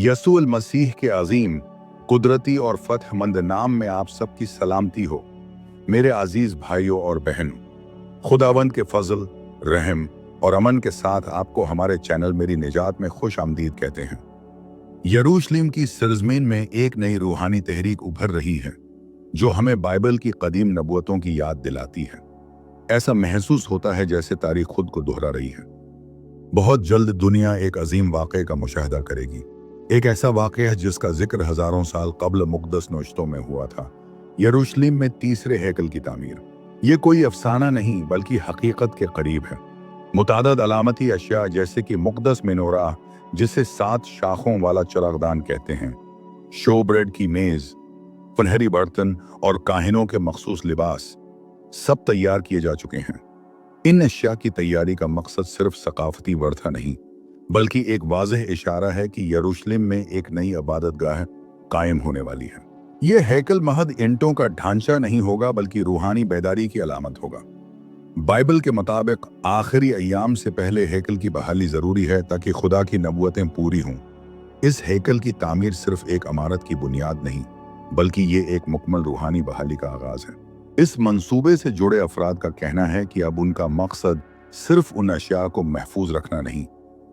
यसू अल मसीह के अजीम, कुदरती और फतहमंद नाम में आप सबकी सलामती हो। मेरे अजीज भाइयों और बहनों, खुदावंद के फजल, रहम और अमन के साथ आपको हमारे चैनल मेरी निजात में खुश आमदीद कहते हैं। यरूशलेम की सरजमीन में एक नई रूहानी तहरीक उभर रही है जो हमें बाइबल की कदीम नबूवतों की याद दिलाती है। ऐसा महसूस होता है जैसे तारीख खुद को दोहरा रही है। बहुत जल्द दुनिया एक अजीम वाक़े का मुशाहिदा करेगी, एक ऐसा वाक़या जिसका जिक्र हजारों साल कबल मुक़द्दस नौश्तों में हुआ था, यरूशलेम में तीसरे हैकल की तामीर। ये कोई अफसाना नहीं बल्कि हकीकत के करीब है। मुतादद अलामती अशिया जैसे कि मुक़द्दस मेनोरा, जिसे 7 शाखों वाला चरागदान कहते हैं, शो ब्रेड की मेज़, सुनहरी बर्तन और काहिनों के मखसूस लिबास सब तैयार किए जा चुके हैं। इन अशिया की तैयारी का मकसद सिर्फ सकाफती वर्था नहीं बल्कि एक वाज़ेह इशारा है कि यरूशलेम में एक नई इबादतगाह कायम होने वाली है। यह हैकल महज ईंटों का ढांचा नहीं होगा बल्कि रूहानी बेदारी की अलामत होगा। बाइबल के मुताबिक आखिरी अय्याम से पहले हैकल की बहाली जरूरी है ताकि खुदा की नबूवतें पूरी हों। इस हैकल की तामीर सिर्फ एक इमारत की बुनियाद नहीं बल्कि ये एक मुकम्मल रूहानी बहाली का आगाज है। इस मंसूबे से जुड़े अफराद का कहना है कि अब उनका मकसद सिर्फ उन अशिया को महफूज रखना नहीं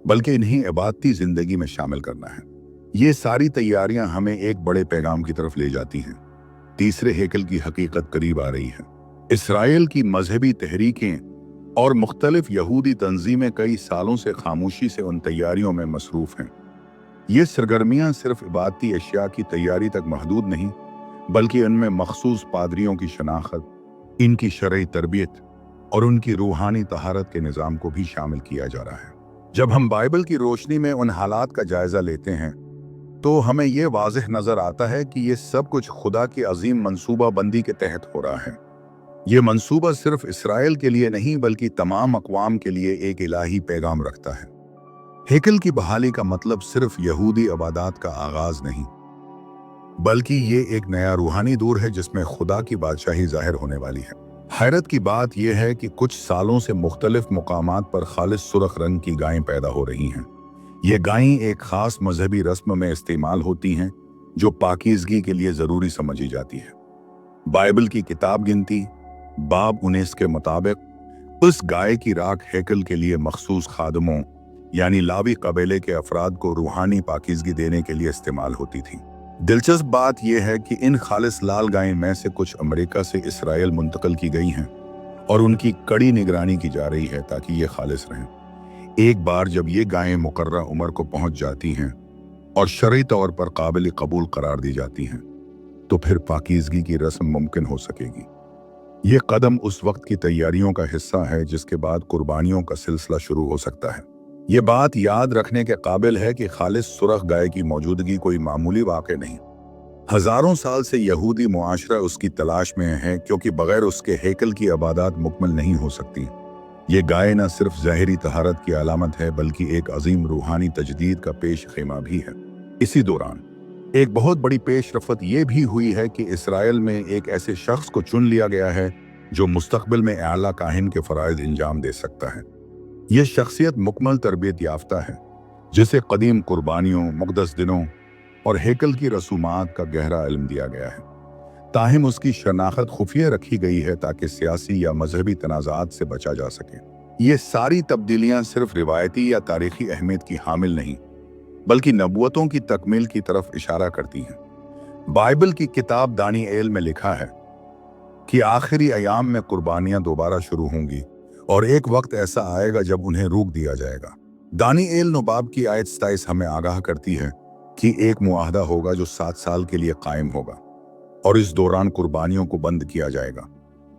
बल्कि इन्हें इबादती जिंदगी में शामिल करना है। ये सारी तैयारियां हमें एक बड़े पैगाम की तरफ ले जाती हैं। तीसरे हैकल की हकीकत करीब आ रही है। इसराइल की मजहबी तहरीकें और मुख्तलिफ यहूदी तंजीमें कई सालों से खामोशी से उन तैयारियों में मसरूफ हैं। ये सरगर्मियां सिर्फ इबादती अशिया की तैयारी तक महदूद नहीं बल्कि इनमें मखसूस पादरियों की शनाख्त, इनकी शरई तरबियत और उनकी रूहानी तहारत के निज़ाम को भी शामिल किया जा रहा है। जब हम बाइबल की रोशनी में उन हालात का जायजा लेते हैं तो हमें यह वाज़ेह नजर आता है कि यह सब कुछ खुदा की अजीम मंसूबा बंदी के तहत हो रहा है। यह मंसूबा सिर्फ इसराइल के लिए नहीं बल्कि तमाम अक़वाम के लिए एक इलाही पैगाम रखता है। हैकल की बहाली का मतलब सिर्फ यहूदी इबादत का आगाज नहीं बल्कि ये एक नया रूहानी दौर है जिसमें खुदा की बादशाही जाहिर होने वाली है। हैरत की बात यह है कि कुछ सालों से मुख्तलिफ मुकामात पर खालिस सुर्ख रंग की गायें पैदा हो रही हैं। ये गायें एक खास मजहबी रस्म में इस्तेमाल होती हैं जो पाकीज़गी के लिए ज़रूरी समझी जाती है। बाइबल की किताब गिनती बाब 19 के मुताबिक उस गाय की राख हैकल के लिए मखसूस खादमों यानी लावी कबीले के अफराद को रूहानी पाकीज़गी देने के लिए इस्तेमाल होती थी। दिलचस्प बात यह है कि इन खालिस लाल गायें में से कुछ अमेरिका से इसराइल मुंतकिल की गई हैं और उनकी कड़ी निगरानी की जा रही है ताकि ये खालिस रहें। एक बार जब ये गायें मुकर्रर उम्र को पहुंच जाती हैं और शरई तौर पर काबिल कबूल करार दी जाती हैं तो फिर पाकीज़गी की रस्म मुमकिन हो सकेगी। ये कदम उस वक्त की तैयारियों का हिस्सा है जिसके बाद कुर्बानियों का सिलसिला शुरू हो सकता है। ये बात याद रखने के काबिल है कि खालिस सुरख गाय की मौजूदगी कोई मामूली वाक़या नहीं। हजारों साल से यहूदी मुआशरा उसकी तलाश में है क्योंकि बगैर उसके हैकल की इबादत मुकम्मल नहीं हो सकती। ये गाय न सिर्फ ज़ाहिरी तहारत की अलामत है बल्कि एक अजीम रूहानी तजदीद का पेश खीमा भी है। इसी दौरान एक बहुत बड़ी पेशरफत ये भी हुई है कि इसराइल में एक ऐसे शख्स को चुन लिया गया है जो मुस्तकबिल में आला काहिन के फ़राइज़ इंजाम दे सकता है। यह शख्सियत मुकम्मल तरबियत याफ्ता है जिसे कदीम कुर्बानियों, मुक़द्दस दिनों और हैकल की रसूमात का गहरा इल्म दिया गया है। ताहिम उसकी शनाख्त खुफिया रखी गई है ताकि सियासी या मजहबी तनाज़ात से बचा जा सके। ये सारी तब्दीलियां सिर्फ रिवायती या तारीखी अहमियत की हामिल नहीं बल्कि नबूवतों की तकमील की तरफ इशारा करती हैं। बाइबल की किताब दानिएल में लिखा है कि आखिरी अयाम में कुर्बानियां दोबारा शुरू होंगी और एक वक्त ऐसा आएगा जब उन्हें रोक दिया जाएगा। दानिएल 9 बाब की आयत 27 हमें आगाह करती है कि एक मुआहदा होगा जो 7 साल के लिए कायम होगा और इस दौरान कुर्बानियों को बंद किया जाएगा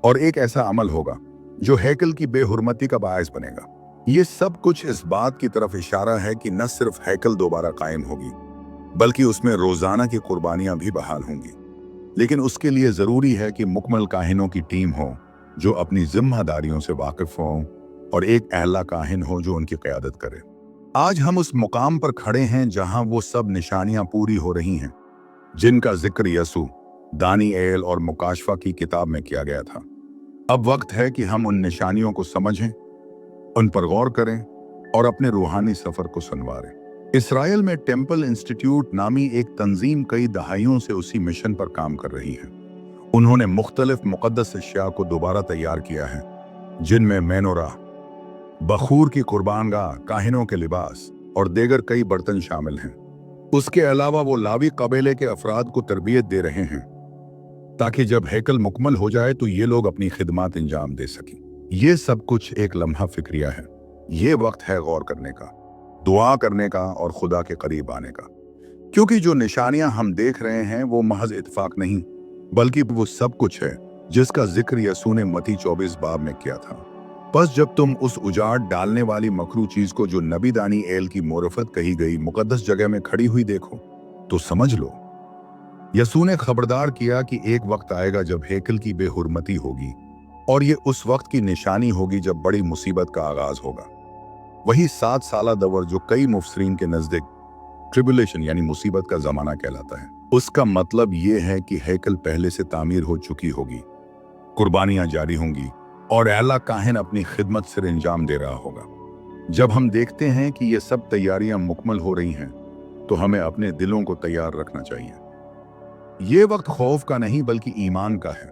और एक ऐसा अमल होगा जो हैकल की बेहुरमती का बायस बनेगा। ये सब कुछ इस बात की तरफ इशारा है कि न सिर्फ हैकल दोबारा कायम होगी बल्कि उसमें रोजाना की कुर्बानियां भी बहाल होंगी। लेकिन उसके लिए जरूरी है कि मुकम्मल काहिनों की टीम हो जो अपनी जिम्मेदारियों से वाकिफ हो और एक अहला काहिन हो जो उनकी क़यादत करे। आज हम उस मुकाम पर खड़े हैं जहां वो सब निशानियां पूरी हो रही हैं जिनका जिक्र यसू, दानिएल और मुकाशफा की किताब में किया गया था। अब वक्त है कि हम उन निशानियों को समझें, उन पर गौर करें और अपने रूहानी सफर को संवारें। इसराइल में टेम्पल इंस्टीट्यूट नामी एक तंजीम कई दहाइयों से उसी मिशन पर काम कर रही है। उन्होंने मुख्तलिफ मुक़द्दस अशिया को दोबारा तैयार किया है, जिनमें मेनोरा, बखूर की कुर्बानगाह, काहिनों के लिबास और देगर कई बर्तन शामिल हैं। उसके अलावा वो लावी कबीले के अफराद को तरबियत दे रहे हैं ताकि जब हैकल मुकम्मल हो जाए तो ये लोग अपनी खिदमत अंजाम दे सकें। ये सब कुछ एक लम्हा फिक्रिया है। ये वक्त है गौर करने का, दुआ करने का और खुदा के करीब आने का, क्योंकि जो निशानियां हम देख रहे हैं वो महज इत्तेफाक नहीं, बल्कि वो सब कुछ है जिसका जिक्र यसू ने मती 24 बाब में किया था। बस जब तुम उस उजाड़ डालने वाली मकरू चीज को जो नबी दानी एल की मोरफत कही गई मुकद्दस जगह में खड़ी हुई देखो तो समझ लो, यसू ने खबरदार किया कि एक वक्त आएगा जब हैकल की बेहुरमती होगी, और ये उस वक्त की निशानी होगी जब बड़ी मुसीबत का आगाज होगा। वही 7 साला दवर जो कई मुफसरीन के नजदीक ट्रिबुलेशन यानी मुसीबत का जमाना कहलाता है। उसका मतलब ये है कि हैकल पहले से तामीर हो चुकी होगी, कुर्बानियां जारी होंगी और आला काहिन अपनी खिदमत सिर अंजाम दे रहा होगा। जब हम देखते हैं कि ये सब तैयारियां मुकम्मल हो रही हैं तो हमें अपने दिलों को तैयार रखना चाहिए। ये वक्त खौफ का नहीं बल्कि ईमान का है।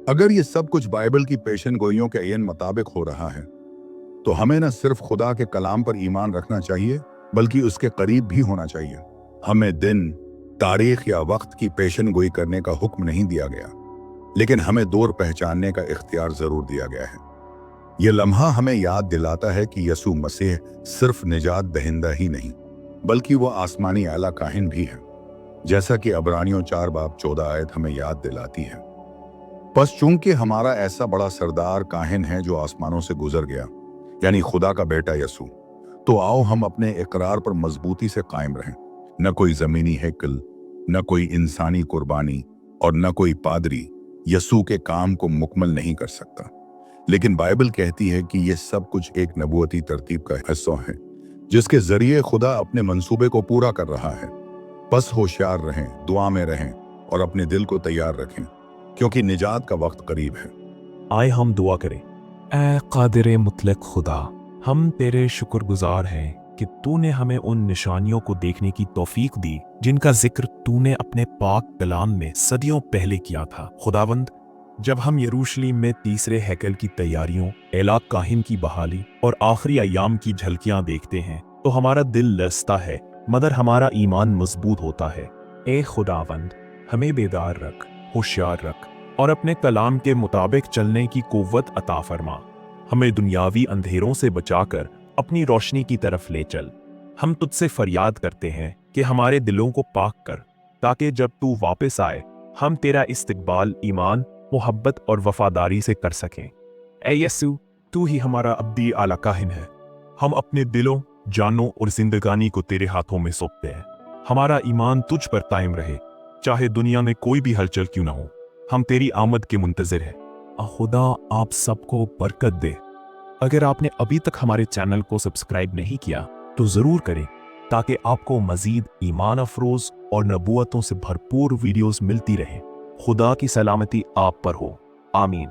अगर ये सब कुछ बाइबल की पेशन गोइयों के अयन मुताबिक हो रहा है तो हमें न सिर्फ खुदा के कलाम पर ईमान रखना चाहिए बल्कि उसके करीब भी होना चाहिए। हमें दिन, तारीख या वक्त की पेशन गोई करने का हुक्म नहीं दिया गया, लेकिन हमें दौर पहचानने का इख्तियार जरूर दिया गया है। यह लम्हा हमें याद दिलाता है कि यसू मसीह सिर्फ निजात दहिंदा ही नहीं बल्कि वो आसमानी आला काहिन भी है, जैसा कि अबरानियों 4 बाब 14 आयत हमें याद दिलाती है। बस चूंकि हमारा ऐसा बड़ा सरदार काहिन है जो आसमानों से गुजर गया, यानी खुदा का बेटा यसू, तो आओ हम अपने इकरार पर मजबूती से कायम रहें। न कोई जमीनी हैकल, न कोई इंसानी कुर्बानी और न कोई पादरी यसू के काम को मुकम्मल नहीं कर सकता, लेकिन बाइबल कहती है कि यह सब कुछ एक नबूवती तरतीब का हिस्सा है जिसके जरिए खुदा अपने मंसूबे को पूरा कर रहा है। बस होशियार रहें, दुआ में रहें और अपने दिल को तैयार रखें, क्योंकि निजात का वक्त करीब है। आए हम दुआ करें। ऐ कादिर मुतलक खुदा, हम तेरे शुक्रगुजार हैं कि तूने हमें उन निशानियों को देखने की तौफीक दी जिनका जिक्र तूने अपने पाक कलाम में सदियों पहले किया था। खुदावंद, जब हम यरूशलेम में तीसरे हैकल की तैयारियों, एला काहिन की बहाली और आखिरी अय्याम की झलकियां देखते हैं तो हमारा दिल लरजता है मगर हमारा ईमान मजबूत होता है। ए खुदावंद, हमें बेदार रख, होशियार रख और अपने कलाम के मुताबिक चलने की कुव्वत अता फरमा। हमें दुनियावी अंधेरों से बचाकर अपनी रोशनी की तरफ ले चल। हम तुझसे फरियाद करते हैं कि हमारे दिलों को पाक कर, ताकि जब तू वापस आए हम तेरा इस्तकबाल ईमान, मोहब्बत और वफादारी से कर सकें। ऐ यसू, तू ही हमारा अब्दी आला काहिन है। हम अपने दिलों, जानों और जिंदगानी को तेरे हाथों में सौंपते हैं। हमारा ईमान तुझ पर कायम रहे, चाहे दुनिया में कोई भी हलचल क्यों ना हो। हम तेरी आमद के मुंतजिर हैं। खुदा आप सबको बरकत दे। अगर आपने अभी तक हमारे चैनल को सब्सक्राइब नहीं किया तो जरूर करें, ताकि आपको मजीद ईमान अफरोज और नबूवतों से भरपूर वीडियोस मिलती रहें। खुदा की सलामती आप पर हो। आमीन।